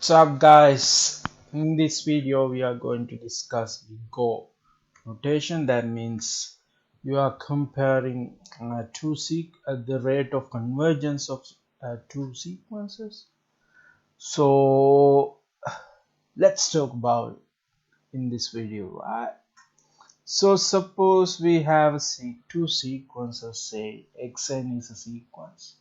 What's up, guys? In this video we are going to discuss the go notation. That means you are comparing the rate of convergence of two sequences. So let's talk about it in this video, right? So suppose we have two sequences, say xn is a sequence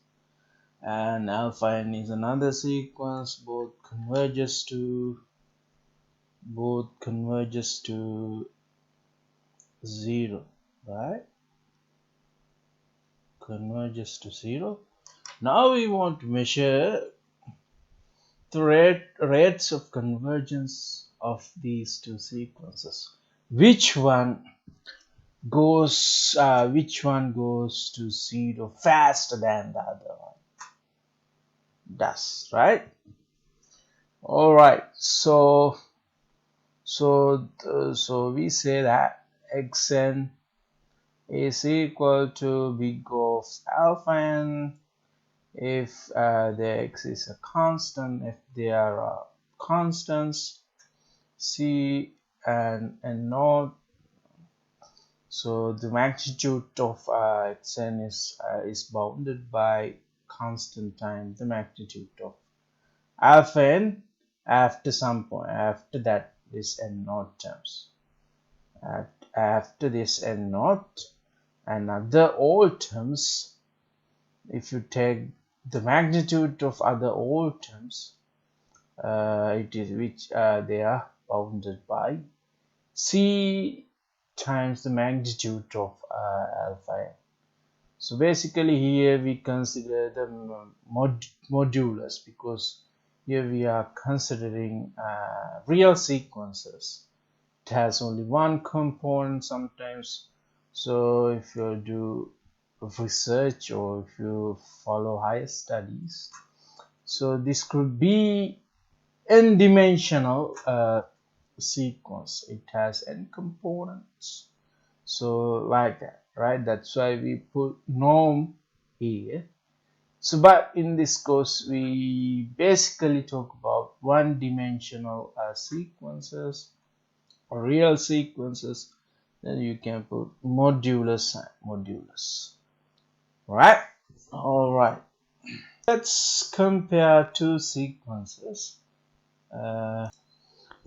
and alpha n is another sequence. Both converges to 0, right? Converges to 0. Now we want to measure the rates of convergence of these two sequences. Which one goes to 0 faster than the other one does, right? All right, so we say that xn is equal to big of alpha n if the x is a constant, if there are constants c and naught. So the magnitude of xn is bounded by constant times the magnitude of alpha n after some point, after that this n naught terms, after this n naught and other all terms. If you take the magnitude of other all terms, it is which they are bounded by c times the magnitude of alpha n. So basically here we consider the modulus, because here we are considering real sequences. It has only one component sometimes. So if you do research or if you follow higher studies, so this could be n-dimensional sequence. It has n components, so like that, right? That's why we put norm here. So but in this course we basically talk about one-dimensional sequences or real sequences. Then you can put modulus and modulus, right? All right, let's compare two sequences.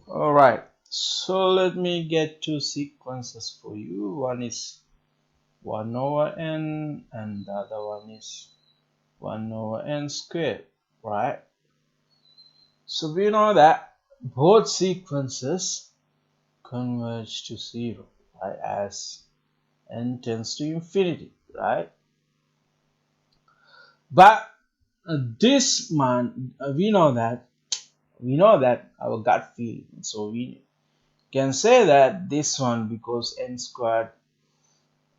All right, so let me get two sequences for you. One is 1 over n and the other one is 1 over n squared, right? So we know that both sequences converge to 0, right, as n tends to infinity, right? But this one, we know that our gut feeling, so we can say that this one, because n squared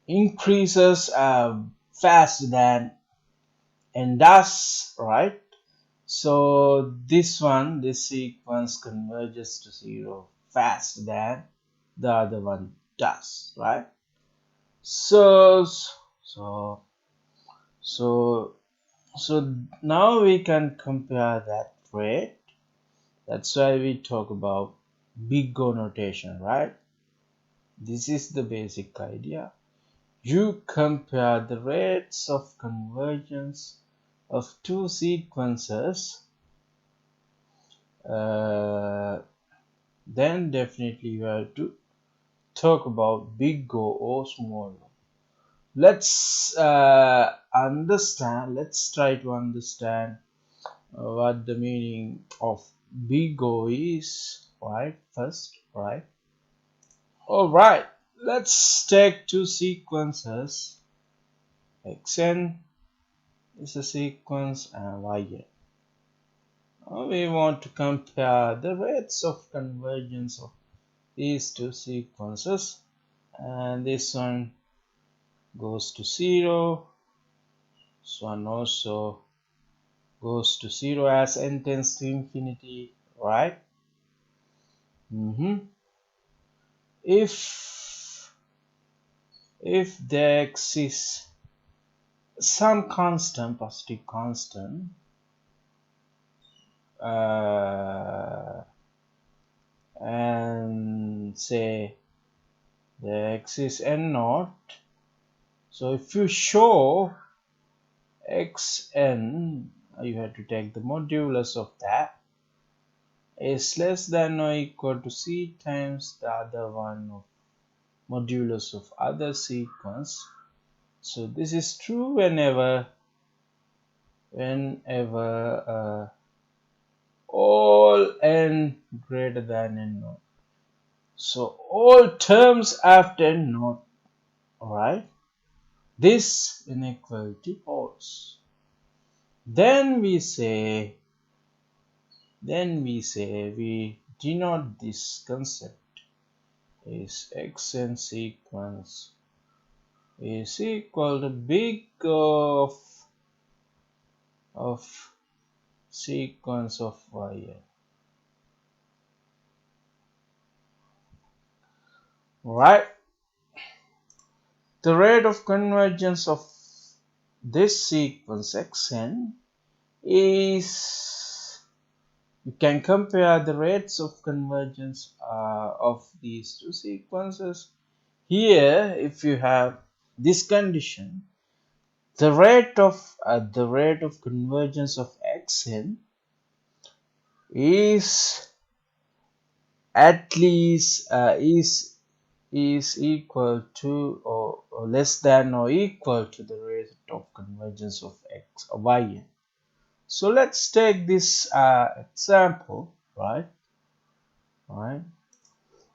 increases faster than n does, right? So this sequence converges to 0 faster than the other one does, right? So so now we can compare that rate. That's why we talk about big O notation, right? This is the basic idea. You compare the rates of convergence of two sequences, then definitely you have to talk about big O or small O. Let's try to understand what the meaning of big O is, right? First, right? All right, let's take two sequences. Xn is a sequence and Yn. We want to compare the rates of convergence of these two sequences, and this one goes to 0. This one also goes to 0 as n tends to infinity, right? If there exists some constant, positive constant, say the x is n naught. So if you show xn, you have to take the modulus of that is less than or equal to c times the other one of modulus of other sequence. So this is true whenever all n greater than n naught. So all terms after n naught, alright, this inequality holds. Then we we denote this concept is xn sequence is equal to big of sequence of yn. Right, the rate of convergence of this sequence xn is, you can compare the rates of convergence of these two sequences. Here, if you have this condition, the rate of convergence of xn is at least is equal to or less than or equal to the rate of convergence of x or yn. So let's take this example, right?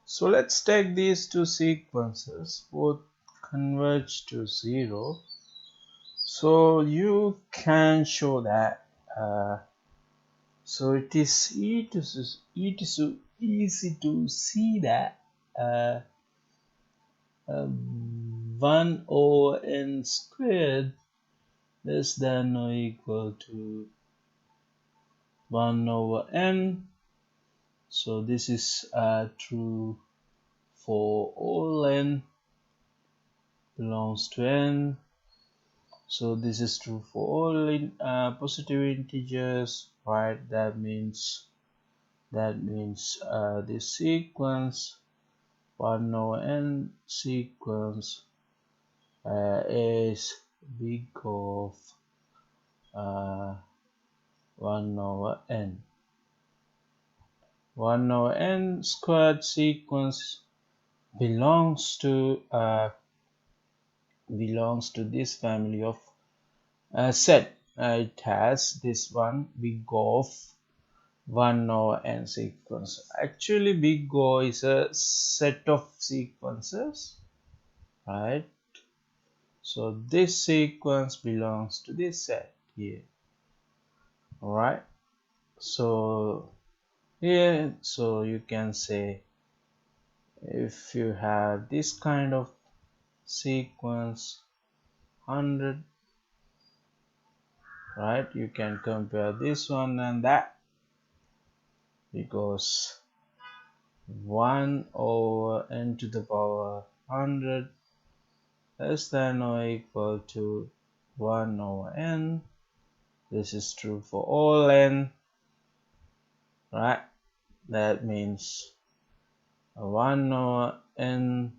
So let's take these two sequences, both converge to 0. So you can show that. So it is so easy to see that 1 over n squared less than or equal to 1 over n. So this is true for all n belongs to n. So this is true for all positive integers, right? That means this sequence 1 over n sequence is big of 1 over n. 1 over n squared sequence belongs to this family of set. It has this one big O of 1 over n sequence. Actually, big O is a set of sequences, right? So this sequence belongs to this set here. All right. So here, so you can say if you have this kind of sequence 100, right, you can compare this one and that, because 1 over n to the power 100 less than or equal to 1 over n. This is true for all n, right? That means 1 over n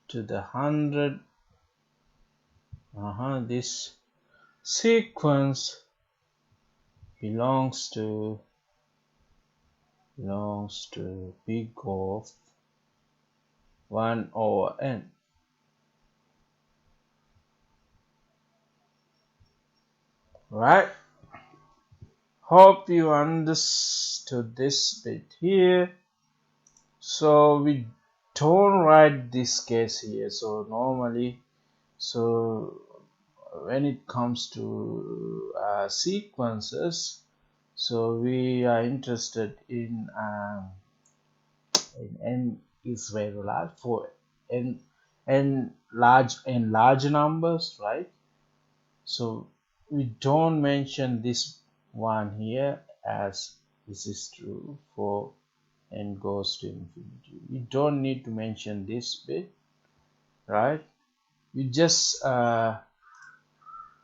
to the 100. This sequence belongs to big O of 1 over n. Right? Hope you understood this bit here. So we don't write this case here. So normally, so when it comes to sequences, so we are interested in n is very large for n large numbers, right? So we don't mention this one here, as this is true for n goes to infinity. We don't need to mention this bit, right? You just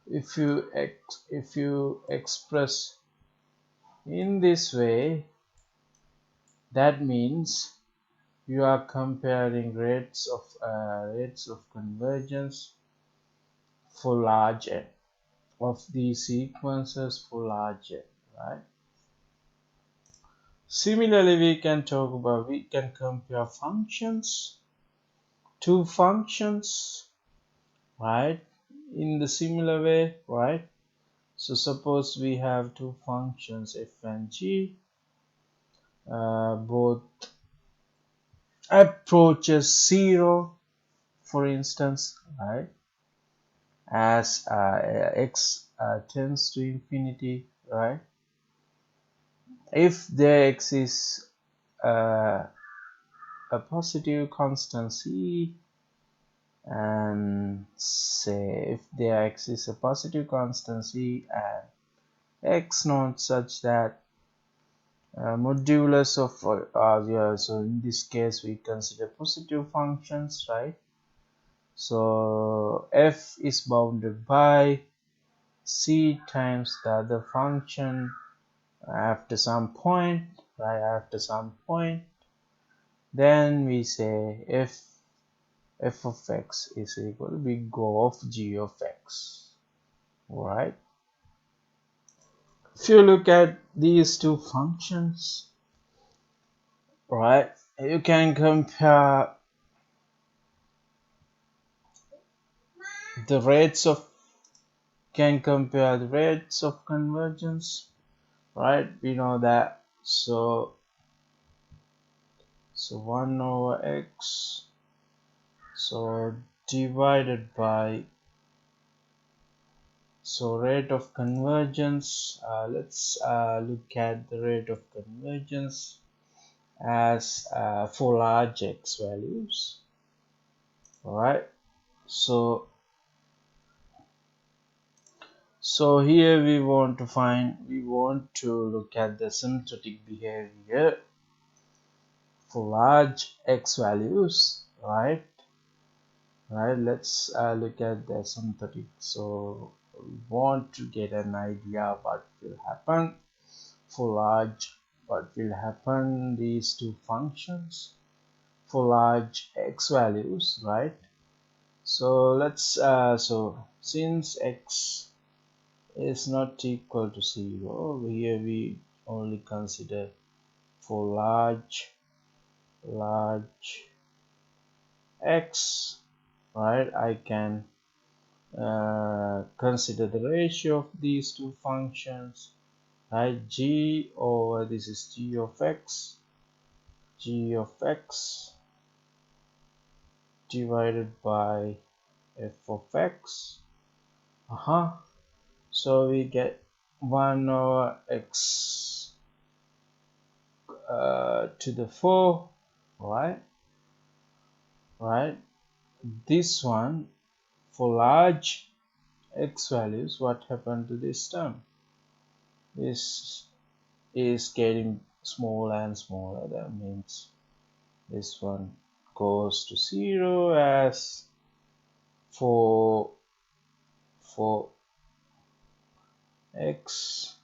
if you express in this way, that means you are comparing rates of convergence for large n of these sequences for large n, right? Similarly, we can compare functions, two functions, right? In the similar way, right? So suppose we have two functions f and g, both approaches 0, for instance, right? As x tends to infinity, right? If there exists a positive constant c, and say if there exists a positive constant c and x naught such that modulus of yeah, so in this case we consider positive functions, right? So f is bounded by c times the other function after some point, right? After some point, then we say f of x is equal to big O of g of x, right? If you look at these two functions, right, you can compare the rates of convergence, right? We know that. So 1 over x, so divided by, so rate of convergence, let's look at the rate of convergence as for large x values, right? So here we want to look at the symptotic behavior for large x values, right? Let's look at the symptotic. So we want to get an idea what will happen for large, these two functions for large x values, right? So let's so since x is not equal to 0, here we only consider for large x, right? I can consider the ratio of these two functions, right? G over, this is g of x divided by f of x. So we get 1 over x to the 4, right? This one for large x values, what happened to this term? This is getting smaller and smaller. That means this one goes to 0 as for x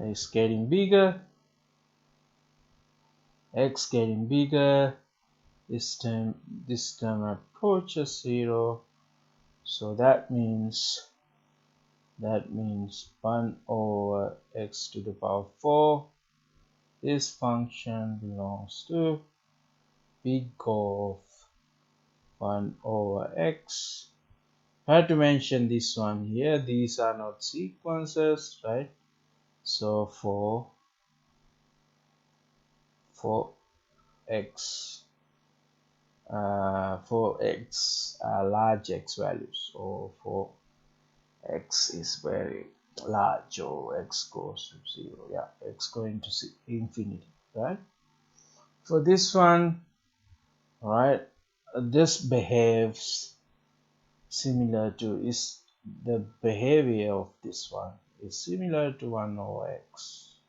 is getting bigger, x getting bigger, this term approaches 0, so that means 1 over x to the power 4. This function belongs to big O of 1 over x. I had to mention this one here, these are not sequences, right? So for x large x values, or for x is very large, or x goes to 0, yeah, x going to infinity, right? For this one, right, this behaves similar to, is the behavior of this one is similar to 1 over x,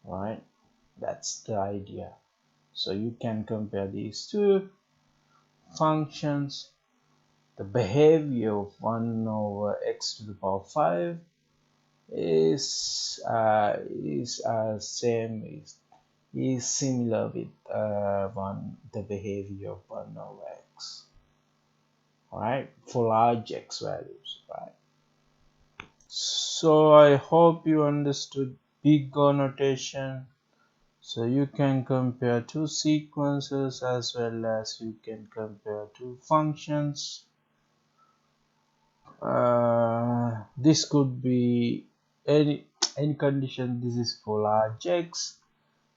right? That's the idea. So you can compare these two functions. The behavior of 1 over x to the power 5 is same, is similar with the behavior of 1 over x, right, for large x values, right? So I hope you understood big O notation. So you can compare two sequences as well as you can compare two functions. This could be any condition. This is for large x,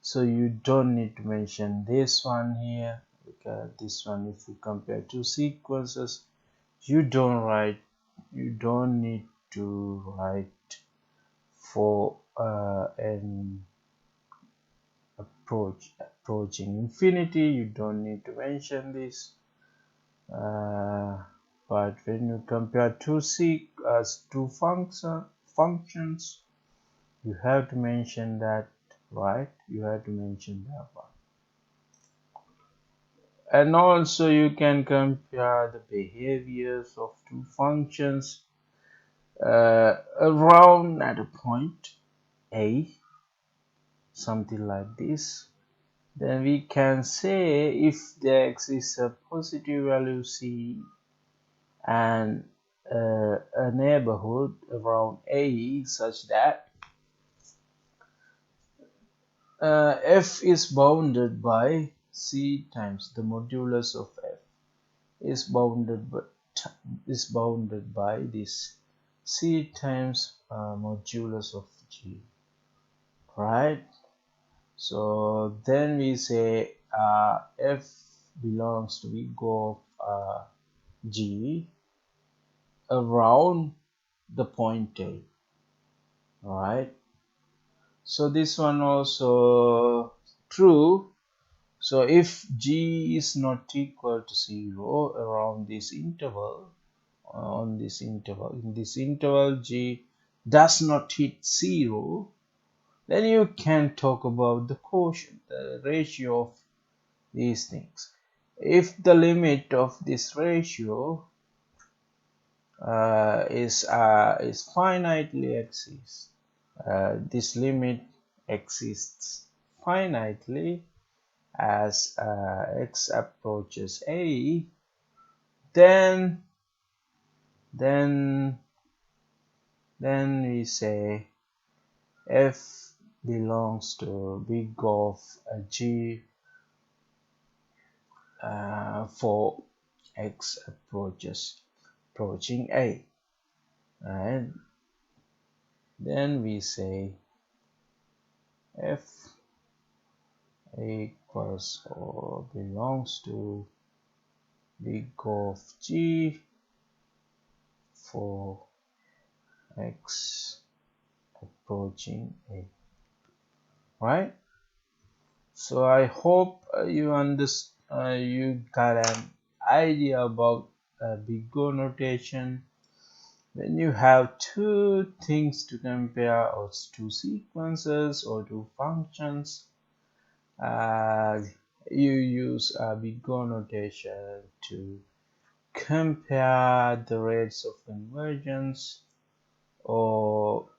so you don't need to mention this one here. Look at this one. If you compare two sequences, you don't need to write for an approaching infinity. You don't need to mention this. But when you compare two functions, you have to mention that, right? You have to mention that one. And also you can compare the behaviors of two functions around at a point A, something like this. Then we can say if there exists a positive value C and a neighborhood around A such that f is bounded by C times the modulus of f is bounded by this C times modulus of G, right? So then we say f belongs to big O of G around the point A, right? So this one also true. So if G is not equal to 0 around this interval, in this interval G does not hit 0, then you can talk about the quotient, the ratio of these things. If the limit of this ratio is finitely exists, this limit exists finitely as x approaches A, then we say f belongs to big of G for x approaching A, right? Then we say f equals or belongs to big of G for x approaching A, right? So I hope you got an idea about big O notation. When you have two things to compare, or two sequences or two functions, you use a big O notation to compare the rates of convergence or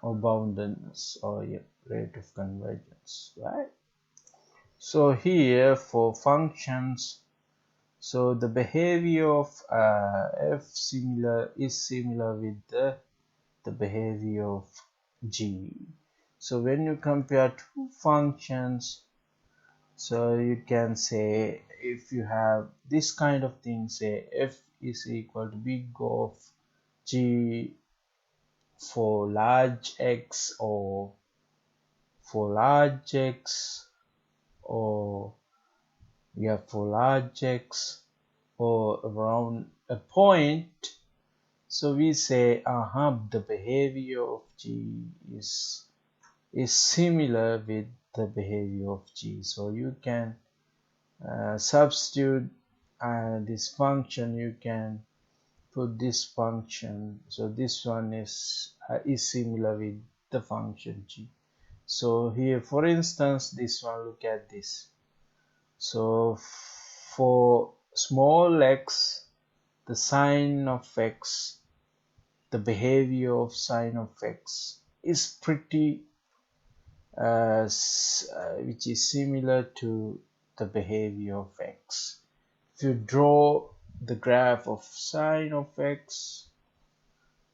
boundedness, or rate of convergence, right? So here for functions, so the behavior of f is similar with the behavior of G. So when you compare two functions, so you can say, if you have this kind of thing, say f is equal to big of G for large x, or for large x, or for large x, or around a point. So we say the behavior of G is similar with the behavior of G. So you can substitute this function, you can put this function. So this one is similar with the function G. So here, for instance, this one, look at this. So for small x, the sign of x, the behavior of sign of x is pretty which is similar to the behavior of x. If you draw the graph of sine of x,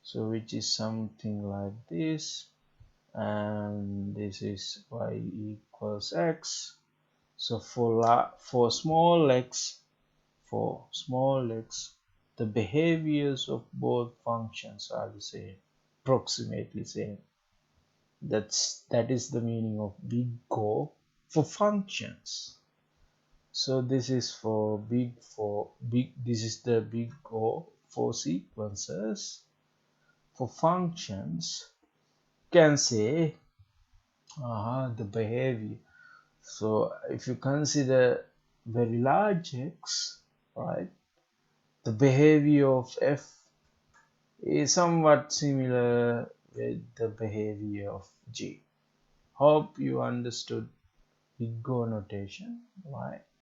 so which is something like this, and this is y equals x. So for small x, the behaviors of both functions are the same, approximately same. That is the meaning of big O for functions. So this is this is the big O for sequences. For functions, you can say the behavior. So if you consider very large x, right, the behavior of f is somewhat similar with the behavior of g. Hope you understood big O notation, right?